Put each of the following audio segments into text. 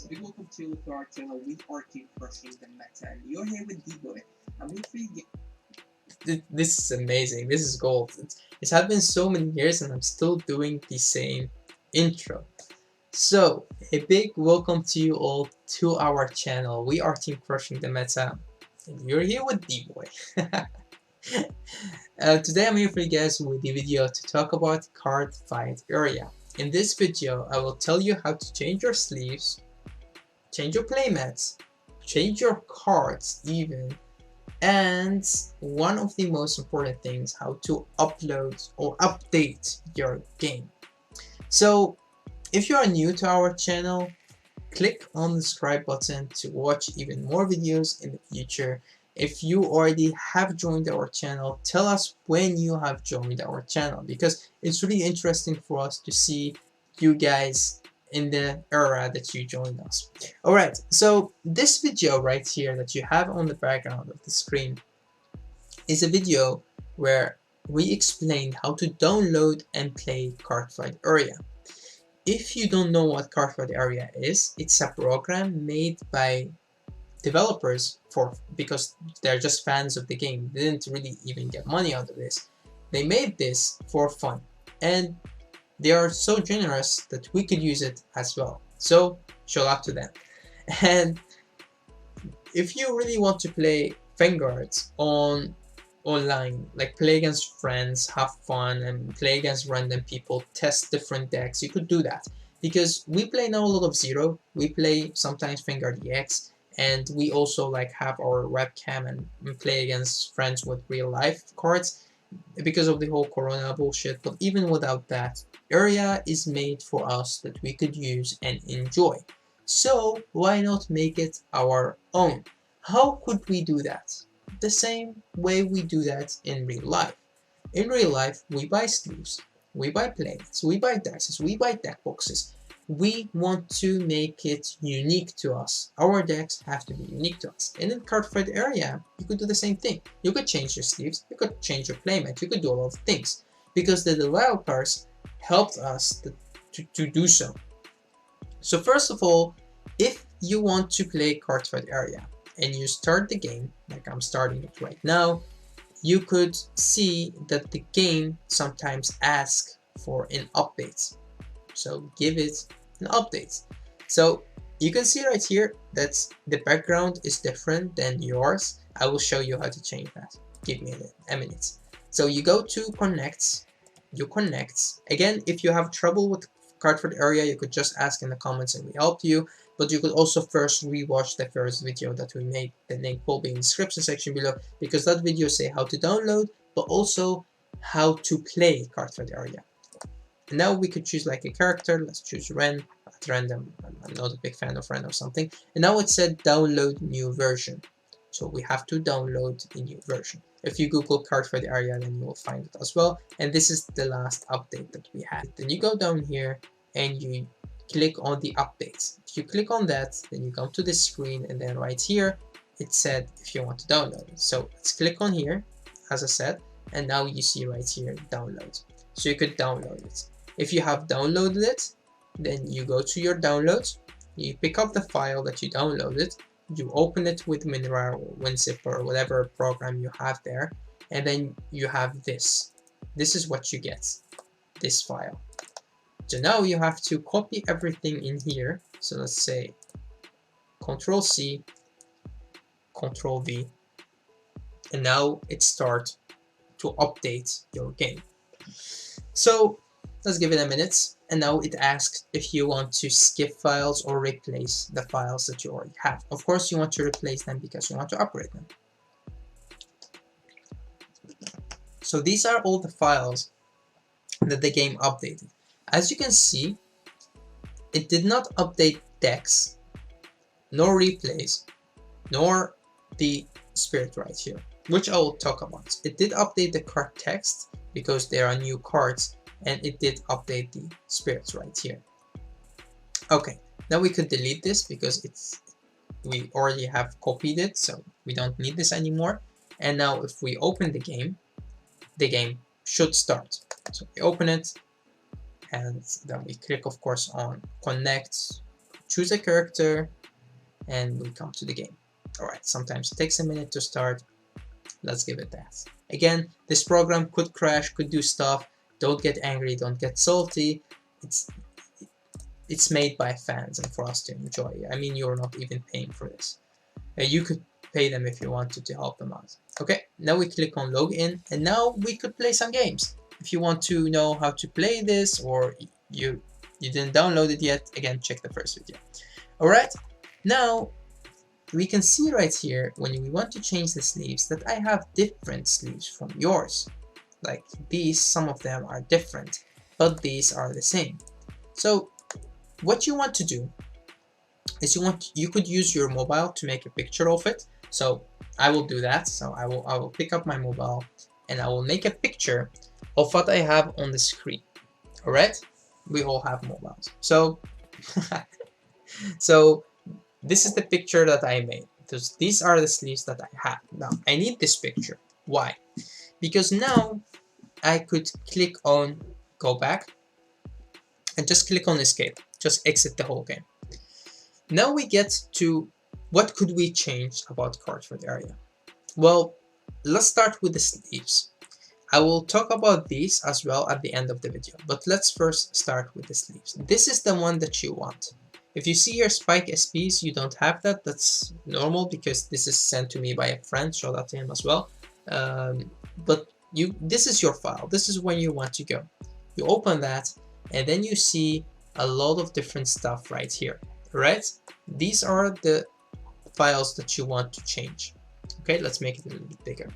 guys, big welcome to our channel. We are Team Crushing the Meta, and you're here with D-Boy. I'm here for you. This is amazing. This is gold. It's had been so many years, and I'm still doing the same intro. So, a big welcome to you all to our channel. We are Team Crushing the Meta, and you're here with D-Boy. Today I'm here for you guys with the video to talk about Cardfight area. In this video, I will tell you how to change your sleeves, change your playmats, change your cards even, and one of the most important things, how to upload or update your game. So if you are new to our channel, click on the subscribe button to watch even more videos in the future. If you already have joined our channel, tell us when you have joined our channel, because it's really interesting for us to see you guys in the era that you joined us. Alright, so this video right here that you have on the background of the screen is a video where we explained how to download and play Cardfight area. If you don't know what Cardfight area is, it's a program made by developers because they're just fans of the game. They didn't really even get money out of this. They made this for fun, and they are so generous that we could use it as well. So shout out to them. And if you really want to play Vanguard online, like play against friends, have fun, and play against random people, test different decks, you could do that. Because we play now a lot of Zero, we play sometimes Vanguard EX, and we also like have our webcam and play against friends with real life cards because of the whole corona bullshit. But even without that, area is made for us that we could use and enjoy. So why not make it our own? How could we do that? The same way we do that in real life. In real life, we buy sleeves, we buy plates, we buy dice, we buy deck boxes. We want to make it unique to us. Our decks have to be unique to us. And in Cardfight area, you could do the same thing. You could change your sleeves, you could change your playmat, you could do a lot of things. Because the developers helped us to do so. So first of all, if you want to play Cardfight area and you start the game, like I'm starting it right now, you could see that the game sometimes asks for an update. So give it an update. So you can see right here that the background is different than yours. I will show you how to change that. Give me a minute. So you go to connect, you connect. Again, if you have trouble with Cardfight area, you could just ask in the comments and we help you. But you could also first rewatch the first video that we made. The link will be in the description section below, because that video say how to download, but also how to play Cardfight area. And now we could choose like a character. Let's choose Ren at random. I'm not a big fan of Ren or something. And now it said download new version. So we have to download a new version. If you Google Cardfight area, then you will find it as well. And this is the last update that we had. Then you go down here and you click on the updates. If you click on that, then you come to this screen, and then right here it said if you want to download it. So let's click on here, as I said, and now you see right here download. So you could download it. If you have downloaded it, then you go to your downloads, you pick up the file that you downloaded, you open it with WinRAR or WinZip or whatever program you have there, and then you have this. This is what you get, this file. So now you have to copy everything in here. So let's say Control-C, Control-V, and now it starts to update your game. So let's give it a minute, and now it asks if you want to skip files or replace the files that you already have. Of course you want to replace them because you want to upgrade them. So these are all the files that the game updated. As you can see, it did not update decks, nor replays, nor the spirit right here, which I will talk about. It did update the card text because there are new cards, and it did update the spirits right here. Okay, now we could delete this because we already have copied it, so we don't need this anymore. And now if we open the game should start. So we open it, and then we click of course on connect, choose a character, and we come to the game. Alright, sometimes it takes a minute to start. Let's give it that. Again, this program could crash, could do stuff. Don't get angry, don't get salty. It's made by fans and for us to enjoy. I mean, you're not even paying for this. You could pay them if you wanted to help them out. Okay, now we click on login, and now we could play some games. If you want to know how to play this, or you didn't download it yet, again, check the first video. Alright, now we can see right here when we want to change the sleeves that I have different sleeves from yours. Like these, some of them are different, but these are the same. So what you want to do is you could use your mobile to make a picture of it. So I will do that. So I will pick up my mobile and I will make a picture of what I have on the screen. All right, we all have mobiles. So so this is the picture that I made. These are the sleeves that I have. Now I need this picture. Why? Because now I could click on go back and just click on escape. Just exit the whole game. Now we get to what could we change about Cardfight area. Well, let's start with the sleeves. I will talk about these as well at the end of the video, but let's first start with the sleeves. This is the one that you want. If you see your Spike SPs, you don't have that. That's normal because this is sent to me by a friend. Shout out to him as well. But this is your file. This is where you want to go. You open that, and then you see a lot of different stuff right here. Right? These are the files that you want to change. Okay, let's make it a little bit bigger.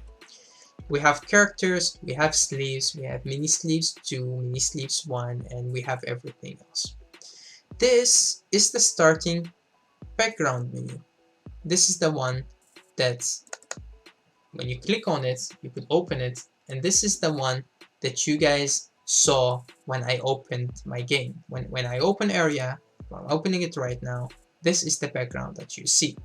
We have characters, we have sleeves, we have mini sleeves 2, mini sleeves 1, and we have everything else. This is the starting background menu. This is the one that when you click on it, you could open it, and this is the one that you guys saw when I opened my game. When I open area, I'm opening it right now, this is the background that you see.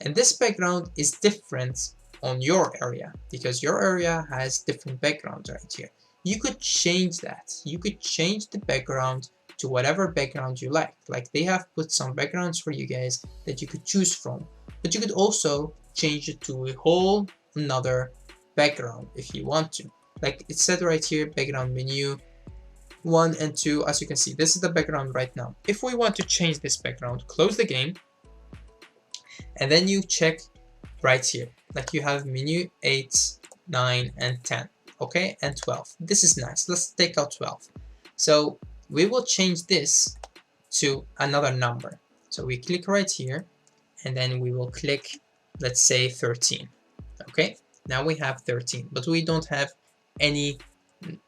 And this background is different on your area because your area has different backgrounds right here. You could change that. You could change the background to whatever background you like. Like they have put some backgrounds for you guys that you could choose from. But you could also change it to a whole another background if you want to. Like it said right here, background menu 1 and 2. As you can see, this is the background right now. If we want to change this background, close the game, and then you check right here. Like you have menu 8, 9, and 10. Okay, and 12. This is nice. Let's take out 12. So we will change this to another number. So we click right here, and then we will click, let's say 13. Okay, now we have 13, but we don't have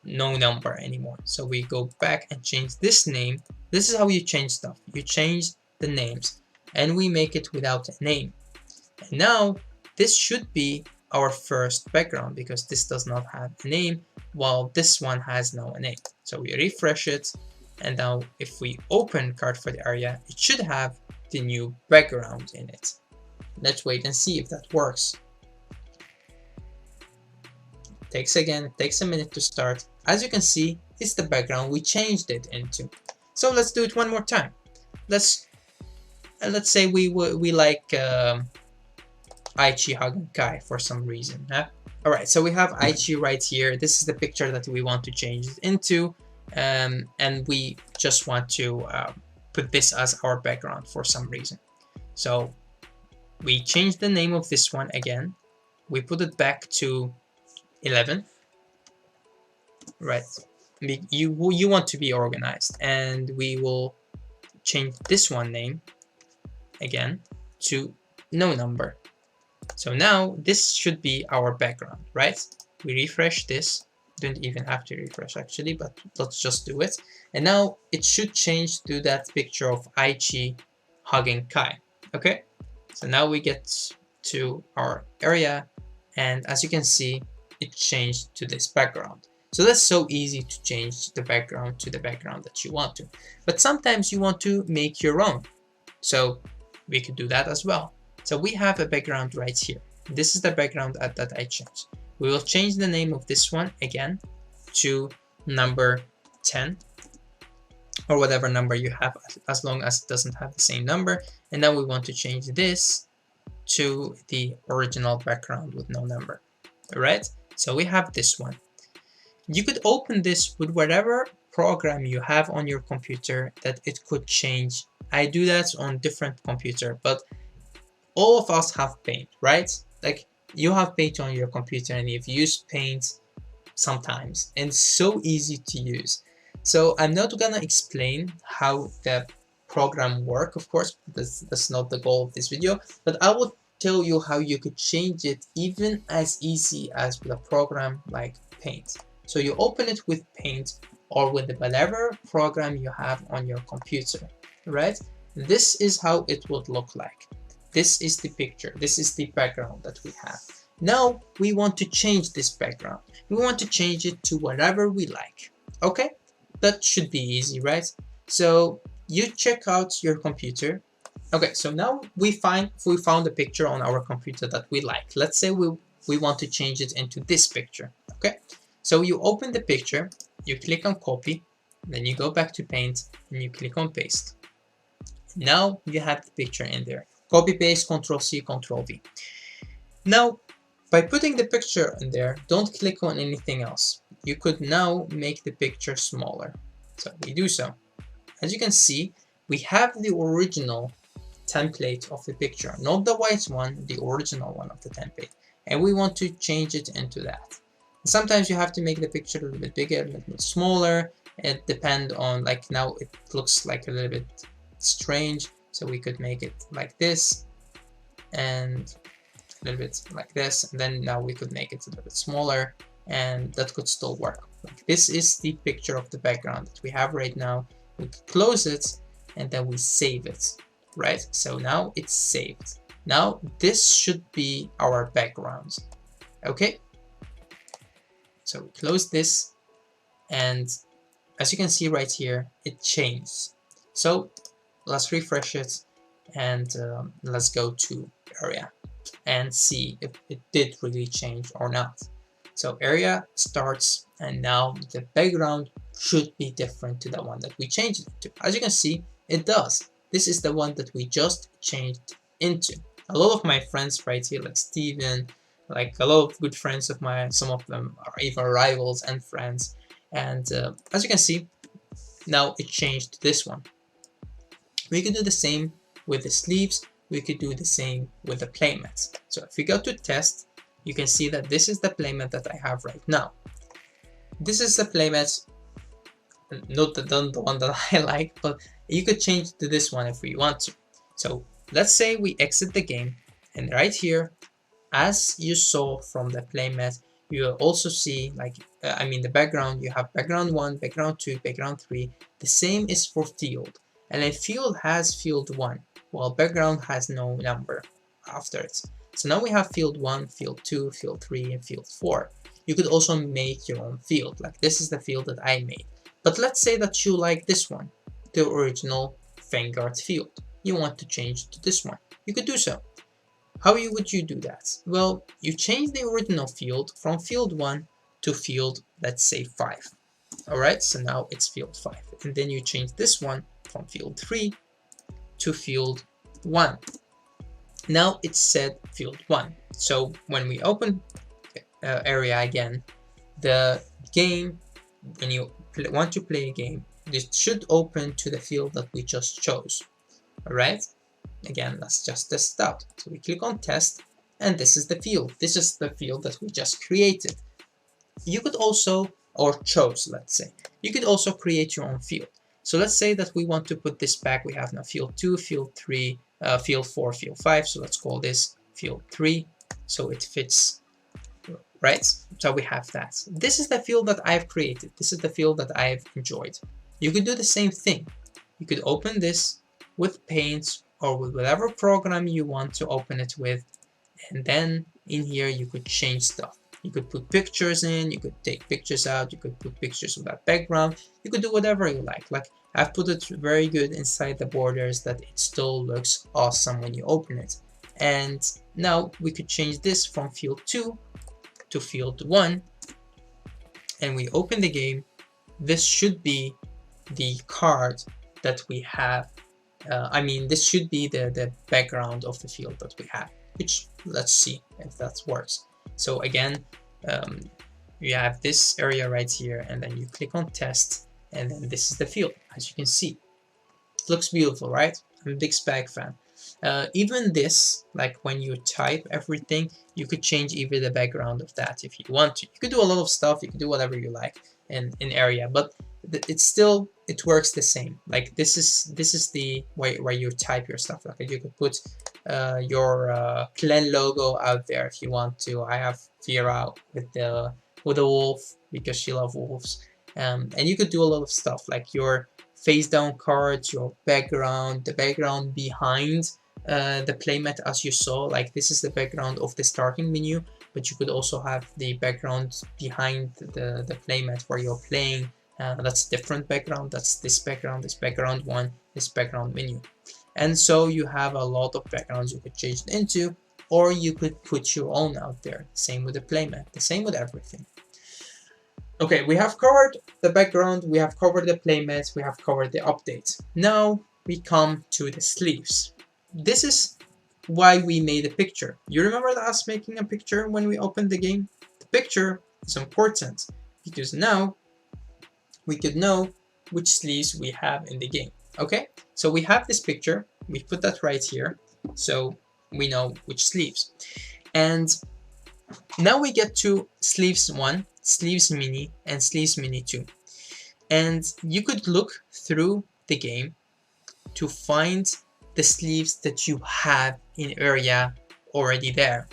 no number anymore. So we go back and change this name. This is how you change stuff. You change the names, and we make it without a name. And now this should be our first background because this does not have a name, while this one has no name. So we refresh it, and now if we open Cardfight area, it should have the new background in it. Let's wait and see if that works. Takes a minute to start. As you can see, it's the background we changed it into. So let's do it one more time. Let's say we like Aichi hugging Kai for some reason. Huh? All right, so we have Aichi right here. This is the picture that we want to change it into, and we just want to put this as our background for some reason. So we change the name of this one again. We put it back to 11. Right, you want to be organized, and we will change this one name again to no number. So now this should be our background, right? We refresh this. Don't even have to refresh actually, but let's just do it. And now it should change to that picture of Aichi hugging Kai. Okay, so now we get to our area, and as you can see, it changed to this background. So that's so easy to change the background to the background that you want to. But sometimes you want to make your own. So we could do that as well. So we have a background right here. This is the background that I changed. We will change the name of this one again to number 10. or whatever number you have, as long as it doesn't have the same number. And now we want to change this to the original background with no number. All right, so we have this one. You could open this with whatever program you have on your computer that it could change. I do that on different computer, but all of us have Paint, right? Like, you have Paint on your computer and you've used Paint sometimes, and it's so easy to use. So I'm not gonna explain how the program work, of course, that's not the goal of this video, but I will tell you how you could change it even as easy as with a program like Paint. So you open it with Paint or with whatever program you have on your computer, right? This is how it would look like. This is the picture, this is the background that we have. Now we want to change this background. We want to change it to whatever we like. Okay, that should be easy, right? So you check out your computer. Okay, so now we found a picture on our computer that we like. Let's say we want to change it into this picture. Okay, so you open the picture, you click on copy, then you go back to Paint and you click on paste. Now you have the picture in there. Copy paste, Ctrl C, Ctrl V. Now, by putting the picture in there, don't click on anything else. You could now make the picture smaller. So we do so. As you can see, we have the original template of the picture, not the white one, the original one of the template. And we want to change it into that. Sometimes you have to make the picture a little bit bigger, a little bit smaller. It depends on, like, now it looks like a little bit strange. So we could make it like this and a little bit like this, and then now we could make it a little bit smaller, and that could still work. Like, this is the picture of the background that we have right now. We close it and then we save it, right? So now it's saved. Now this should be our background. Okay, so we close this, and as you can see right here, it changed. So let's refresh it, and let's go to area and see if it did really change or not. So area starts, and now the background should be different to the one that we changed it to. As you can see, it does. This is the one that we just changed into. A lot of my friends right here, like Steven, like a lot of good friends of mine, some of them are even rivals and friends, and as you can see, now it changed to this one. We could do the same with the sleeves. We could do the same with the playmats. So if we go to test, you can see that this is the playmat that I have right now. This is the playmat, not the one that I like, but you could change to this one if we want to. So let's say we exit the game, and right here, as you saw from the playmat, you will also see, like, the background. You have background 1, background 2, background 3. The same is for field. And a field has field 1, while background has no number after it. So now we have field 1, field 2, field 3, and field 4. You could also make your own field, like this is the field that I made. But let's say that you like this one, the original Vanguard field. You want to change to this one. You could do so. How would you do that? Well, you change the original field from field 1 to field, let's say, 5. Alright, so now it's field 5. And then you change this one from field 3 to field 1. Now it's set field 1. So when we open area again, the game, when you want to play a game, it should open to the field that we just chose. Alright, again, let's just test it out. So we click on test, and this is the field. This is the field that we just created. You could also, or chose, let's say, you could also create your own field. So let's say that we want to put this back. We have now field 2, field 3, field 4, field 5. So let's call this field 3, so it fits, right? So we have that. This is the field that I've created. This is the field that I've enjoyed. You could do the same thing. You could open this with Paint or with whatever program you want to open it with, and then in here you could change stuff. You could put pictures in, you could take pictures out, you could put pictures without background, you could do whatever you like. Like, I've put it very good inside the borders that it still looks awesome when you open it. And now we could change this from field 2 to field 1, and we open the game. This should be the card that we have. I mean, this should be the background of the field that we have, which let's see if that works. So again, you have this area right here, and then you click on test, and then this is the field. As you can see, it looks beautiful, right? I'm a big Spag fan. Even this, like when you type everything, you could change even the background of that if you want to. You could do a lot of stuff, you could do whatever you like in area, but it's still, it works the same. Like this is the way where you type your stuff. Like you could put your clan logo out there if you want to. I have Vera with the wolf because she loves wolves, and you could do a lot of stuff like your face down cards, your background, the background behind the playmat, as you saw. Like this is the background of the starting menu, but you could also have the background behind the playmat where you're playing. That's different background. That's this background one, this background menu. And so you have a lot of backgrounds you could change it into, or you could put your own out there. Same with the playmat, the same with everything. Okay, we have covered the background, we have covered the playmats, we have covered the updates. Now we come to the sleeves. This is why we made a picture. You remember us making a picture when we opened the game? The picture is important because now we could know which sleeves we have in the game. Okay, so we have this picture, we put that right here, so we know which sleeves. And now we get to sleeves 1, sleeves mini, and sleeves mini 2. And you could look through the game to find the sleeves that you have in area already there.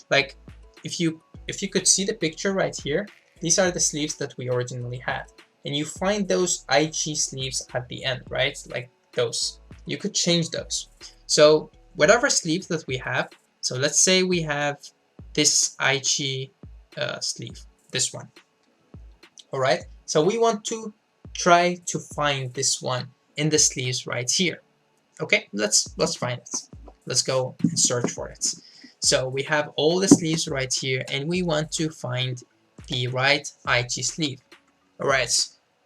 Like if you could see the picture right here, these are the sleeves that we originally had. And you find those IG sleeves at the end, right? Like those. You could change those. So whatever sleeves that we have, so let's say we have this IG sleeve, this one. All right, so we want to try to find this one in the sleeves right here. Okay, let's find it. Let's go and search for it. So we have all the sleeves right here, and we want to find the right IG sleeve. All right,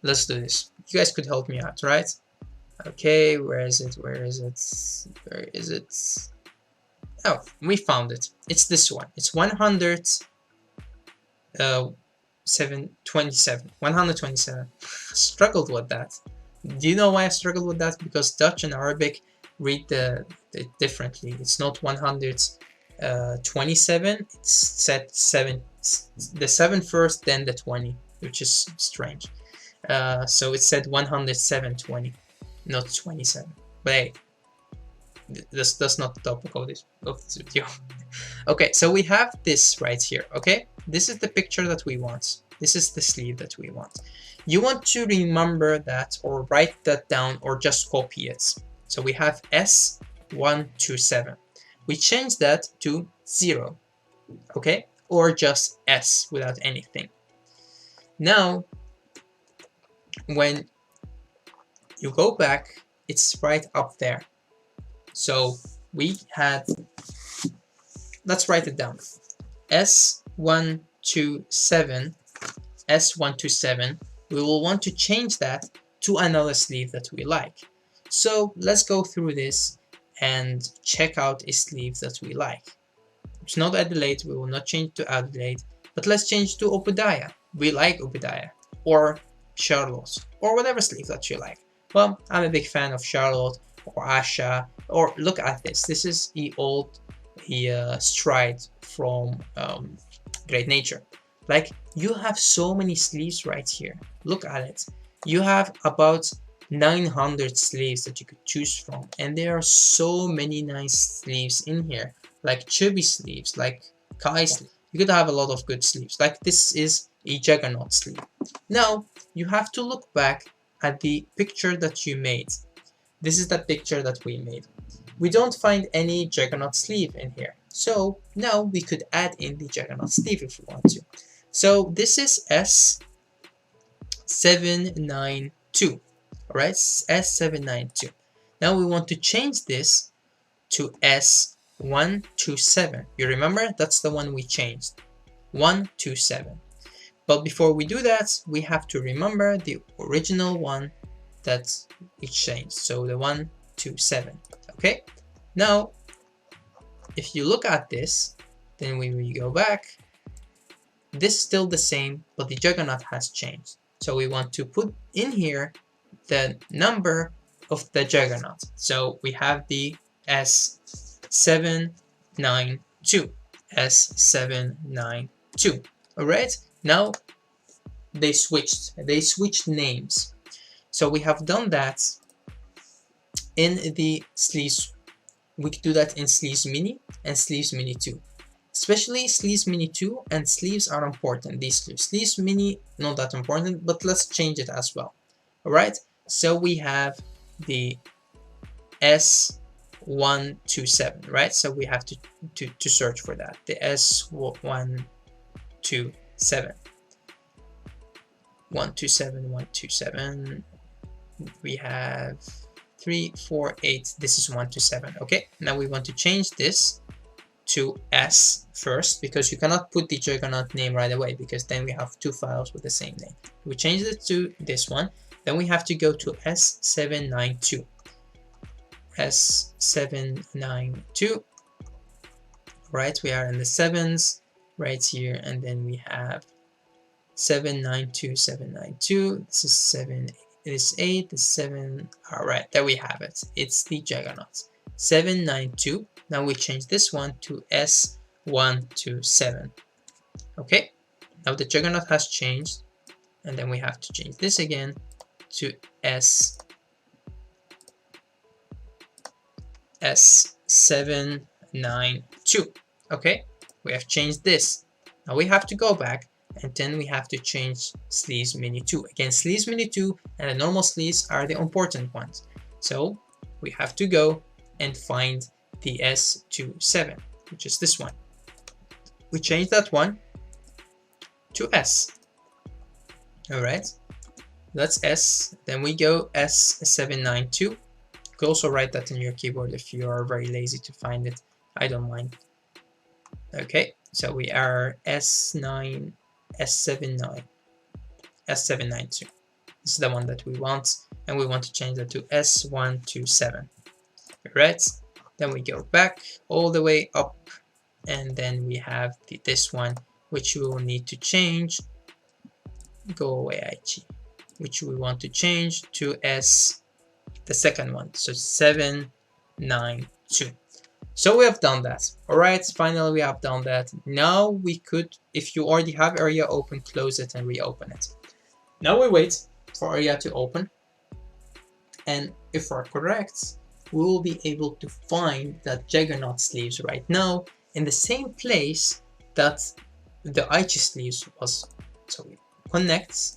let's do this. You guys could help me out, right? Okay, where is it? Where is it? Where is it? Oh, we found it. It's this one. It's 127. Struggled with that. Do you know why I struggled with that? Because Dutch and Arabic read it differently. It's not 127. It's set 7. The 7 first, then the 20, which is strange. So it said 107.20, not 27. But hey, that's not the topic of this video. Okay, so we have this right here. Okay, this is the picture that we want. This is the sleeve that we want. You want to remember that or write that down or just copy it. So we have S127. We change that to 0. Okay, or just S without anything. Now when you go back, it's right up there. So we had, let's write it down, S127, we will want to change that to another sleeve that we like. So let's go through this and check out a sleeve that we like. It's not Adelaide, we will not change to Adelaide, but let's change to Obadiah. We like Obadiah, or Charlotte, or whatever sleeve that you like. Well, I'm a big fan of Charlotte, or Asha, or look at this. This is the old Stride from Great Nature. Like, you have so many sleeves right here. Look at it. You have about 900 sleeves that you could choose from, and there are so many nice sleeves in here, like chubby sleeves, like Kai sleeve. You could have a lot of good sleeves. Like this is a Juggernaut sleeve. Now you have to look back at the picture that you made. This is the picture that we made. We don't find any Juggernaut sleeve in here, so now we could add in the Juggernaut sleeve if we want to. So this is S792. Alright, S792. Now we want to change this to S127. You remember? That's the one we changed. 127. But before we do that, we have to remember the original one that it changed. So the 1 to 7. Okay, now if you look at this, then when we go back, this is still the same, but the juggernaut has changed. So we want to put in here the number of the juggernaut. So we have the S792. S792. Alright, now they switched names. So we have done that in the sleeves. We could do that in sleeves mini and sleeves mini 2. Especially sleeves mini 2 and sleeves are important, these two. Sleeves mini, not that important, but let's change it as well. Alright, so we have the S127, right? So we have to search for that. The S127. 127, 127. We have 3, 4, 8. This is 127. Okay, now we want to change this to S first, because you cannot put the juggernaut name right away, because then we have two files with the same name. We change it to this one, then we have to go to S792. S792. Right, we are in the sevens right here, and then we have 792, 792. This is 7, this is 8, this is 7. All right, there we have it. It's the juggernaut. 792. Now we change this one to S127. Okay, now the juggernaut has changed, and then we have to change this again to S792. Okay, we have changed this. Now we have to go back, and then we have to change sleeves mini 2. Again, sleeves mini 2 and the normal sleeves are the important ones. So we have to go and find the S27, which is this one. We change that one to S. Alright, that's S. Then we go S792. You can also write that in your keyboard if you are very lazy to find it. I don't mind. Okay, so we are S792. This is the one that we want, and we want to change that to S127. Right, then we go back all the way up, and then we have this one, which we will need to change. Go away, IG. Which we want to change to S, the second one, so 792. So we have done that. All right, finally we have done that. Now we could, if you already have area open, close it and reopen it. Now we wait for area to open, and if we're correct, we will be able to find that juggernaut sleeves right now in the same place that the IG sleeves was. So we connect,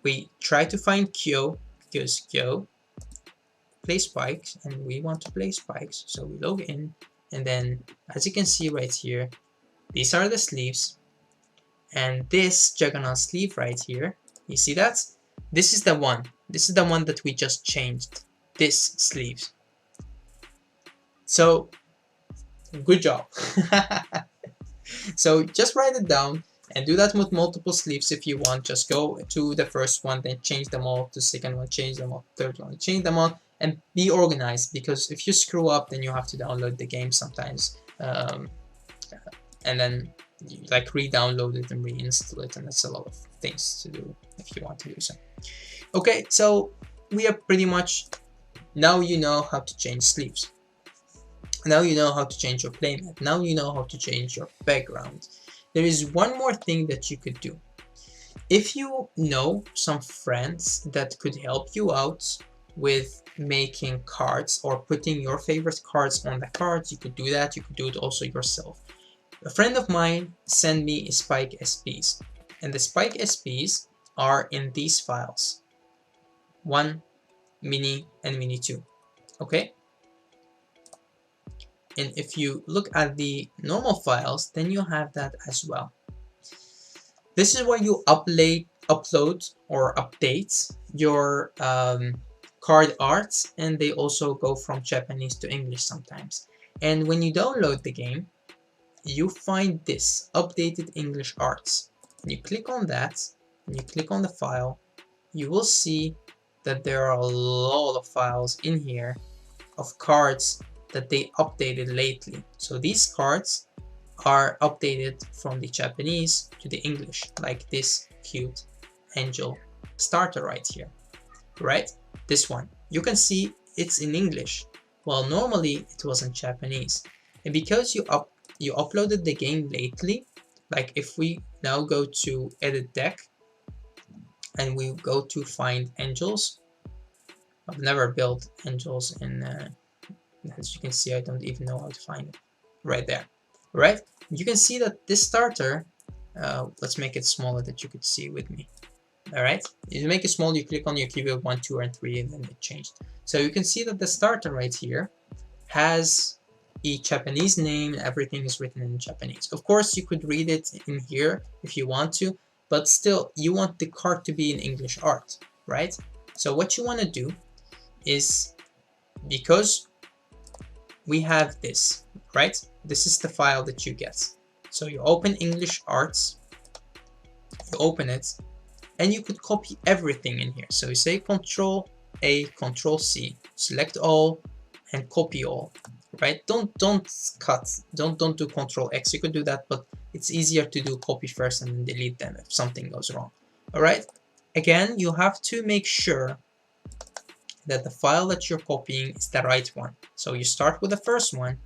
we try to find Kyo, because Kyo play spikes, and we want to play spikes. So we log in, and then as you can see right here, these are the sleeves, and this juggernaut sleeve right here, you see that? This is the one. This is the one that we just changed. This sleeves. So good job. So just write it down and do that with multiple sleeves if you want. Just go to the first one, then change them all to second one, change them all, third one, change them all, and be organized, because if you screw up, then you have to download the game sometimes, and then you like re-download it and reinstall it, and that's a lot of things to do if you want to do so. Okay, so we are pretty much, now you know how to change sleeves. Now you know how to change your playmat. Now you know how to change your background. There is one more thing that you could do. If you know some friends that could help you out with making cards or putting your favorite cards on the cards, you could do that. You could do it also yourself. A friend of mine sent me Spike SPs, and the Spike SPs are in these files, 1, mini, and mini 2. Okay, and if you look at the normal files, then you have that as well. This is where you upload or update your card arts, and they also go from Japanese to English sometimes. And when you download the game, you find this updated English arts, and you click on that, and you click on the file, you will see that there are a lot of files in here of cards that they updated lately. So these cards are updated from the Japanese to the English, like this cute angel starter right here, right? This one, you can see it's in English, while normally it was in Japanese. And because you uploaded the game lately, like if we now go to edit deck and we go to find angels, I've never built angels in as you can see, I don't even know how to find it. Right there, right? You can see that this starter, let's make it smaller that you could see with me. All right, you make it small, you click on your keyboard 1, 2, and 3, and then it changed. So you can see that the starter right here has a Japanese name, everything is written in Japanese. Of course, you could read it in here if you want to, but still, you want the card to be in English art, right? So what you want to do is, because we have this, right? This is the file that you get. So you open English arts, you open it, and you could copy everything in here. So you say Control A, Control C, select all, and copy all, right? Don't cut, don't do Control X. You could do that, but it's easier to do copy first and then delete them if something goes wrong. All right. Again, you have to make sure that the file that you're copying is the right one. So you start with the first one,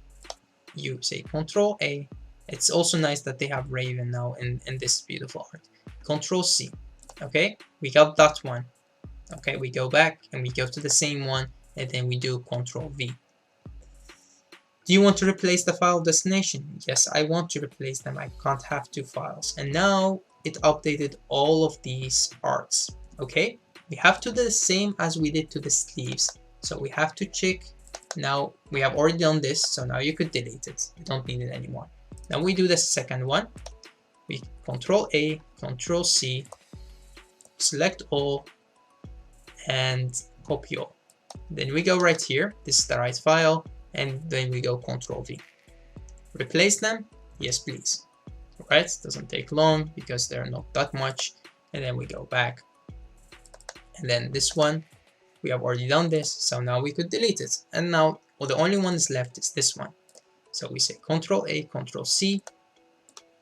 you say Control A. It's also nice that they have Raven now in this beautiful art. Control C. Okay, we got that one. Okay, we go back and we go to the same one, and then we do Control V. Do you want to replace the file destination? Yes, I want to replace them. I can't have two files. And now it updated all of these arts. Okay, we have to do the same as we did to the sleeves. So we have to check. Now we have already done this, so now you could delete it. You don't need it anymore. Now we do the second one. We Control A, Control C, select all, and copy all. Then we go right here. This is the right file, and then we go Control V. Replace them? Yes, please. Right? Doesn't take long because they're not that much. And then we go back. And then this one, we have already done this, so now we could delete it. And now, well, the only one is left is this one. So we say Control A, Control C,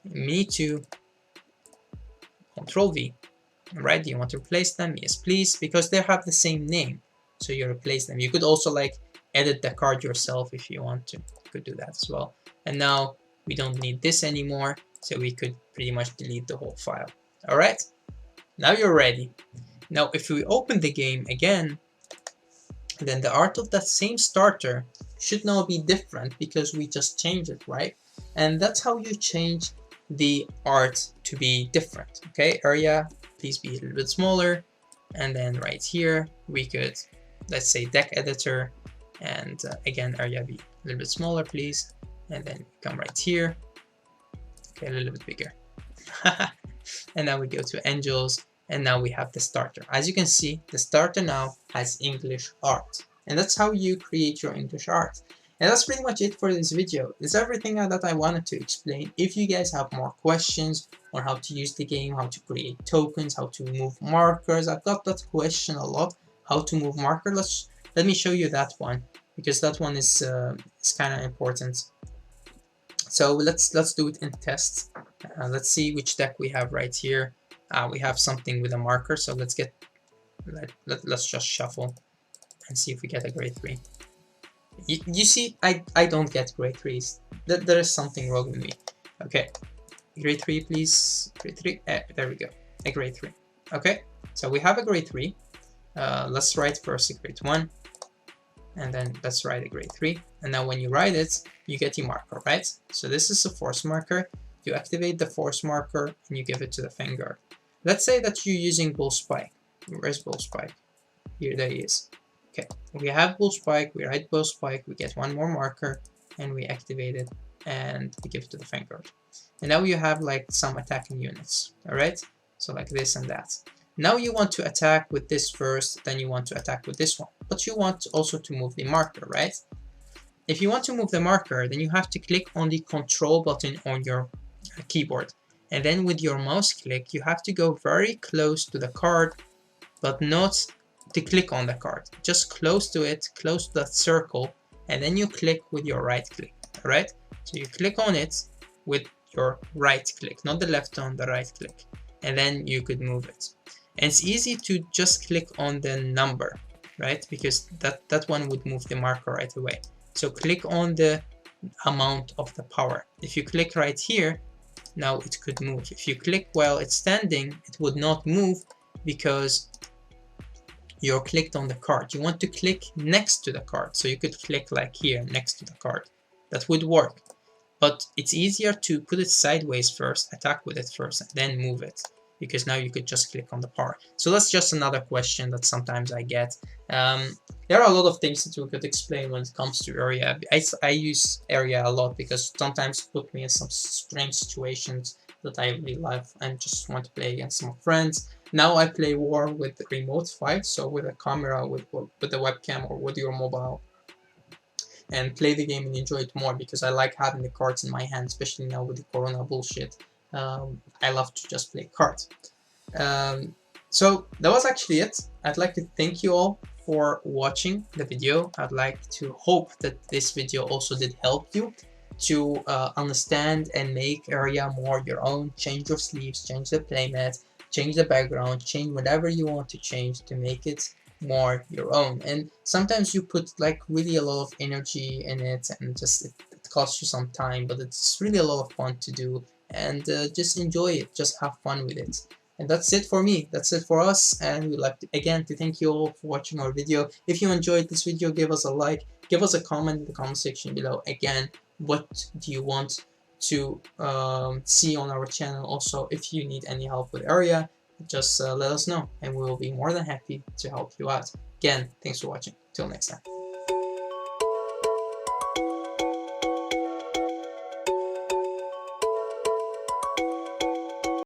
me too, Control V. Right? Do you want to replace them? Yes, please, because they have the same name. So you replace them. You could also like edit the card yourself if you want to. You could do that as well. And now we don't need this anymore, so we could pretty much delete the whole file. All right, now you're ready. Now if we open the game again, then the art of that same starter should now be different because we just changed it, right? And that's how you change the art to be different. Okay, area, please be a little bit smaller. And then right here, we could, let's say deck editor, and again, area be a little bit smaller, please. And then come right here. Okay, a little bit bigger. And now we go to angels, and now we have the starter. As you can see, the starter now has English art. And that's how you create your English art. And that's pretty much it for this video. It's everything that I wanted to explain. If you guys have more questions on how to use the game, how to create tokens, how to move markers, I've got that question a lot. How to move marker? Let me show you that one, because that one is kind of important. So let's do it in tests. Let's see which deck we have right here. We have something with a marker, so let's just shuffle and see if we get a grade 3. You see, I don't get grade 3s. There is something wrong with me. Okay, grade 3, please. Grade 3. There we go. A grade 3. Okay, so we have a grade 3. Let's write first a grade 1, and then let's write a grade 3. And now when you write it, you get your marker, right? So this is a force marker. You activate the force marker and you give it to the Vanguard. Let's say that you're using Bull Spike. Where's Bull Spike? Here, there he is. Okay, we have Bull Spike, we write Bull Spike, we get one more marker, and we activate it, and we give it to the Vanguard. And now you have like some attacking units, alright? So like this and that. Now you want to attack with this first, then you want to attack with this one. But you want also to move the marker, right? If you want to move the marker, then you have to click on the control button on your keyboard. And then with your mouse click, you have to go very close to the card but not to click on the card. Just close to it, close to that circle, and then you click with your right click. All right, so you click on it with your right click, not the left one, the right click, and then you could move it. And it's easy to just click on the number, right? Because that one would move the marker right away. So click on the amount of the power. If you click right here, now it could move. If you click while it's standing, it would not move because you're clicked on the card. You want to click next to the card, so you could click like here next to the card. That would work, but it's easier to put it sideways first, attack with it first, and then move it, because now you could just click on the power. So that's just another question that sometimes I get. There are a lot of things that we could explain when it comes to area. I use area a lot because sometimes it put me in some strange situations that I really love and just want to play against some friends. Now I play war with remote fight, so with a camera, with the webcam, or with your mobile, and play the game and enjoy it more, because I like having the cards in my hand, especially now with the corona bullshit. I love to just play cards. So that was actually it. I'd like to thank you all for watching the video. I'd like to hope that this video also did help you to understand and make area more your own. Change your sleeves, change the playmat, change the background, change whatever you want to change to make it more your own. And sometimes you put like really a lot of energy in it, and just it costs you some time, but it's really a lot of fun to do, and just enjoy it, just have fun with it. And that's it for me, that's it for us, and we'd like to, again, to thank you all for watching our video. If you enjoyed this video, give us a like, give us a comment in the comment section below. Again, what do you want to see on our channel? Also, if you need any help with area, just let us know, and we will be more than happy to help you out. Again, thanks for watching. Till next time.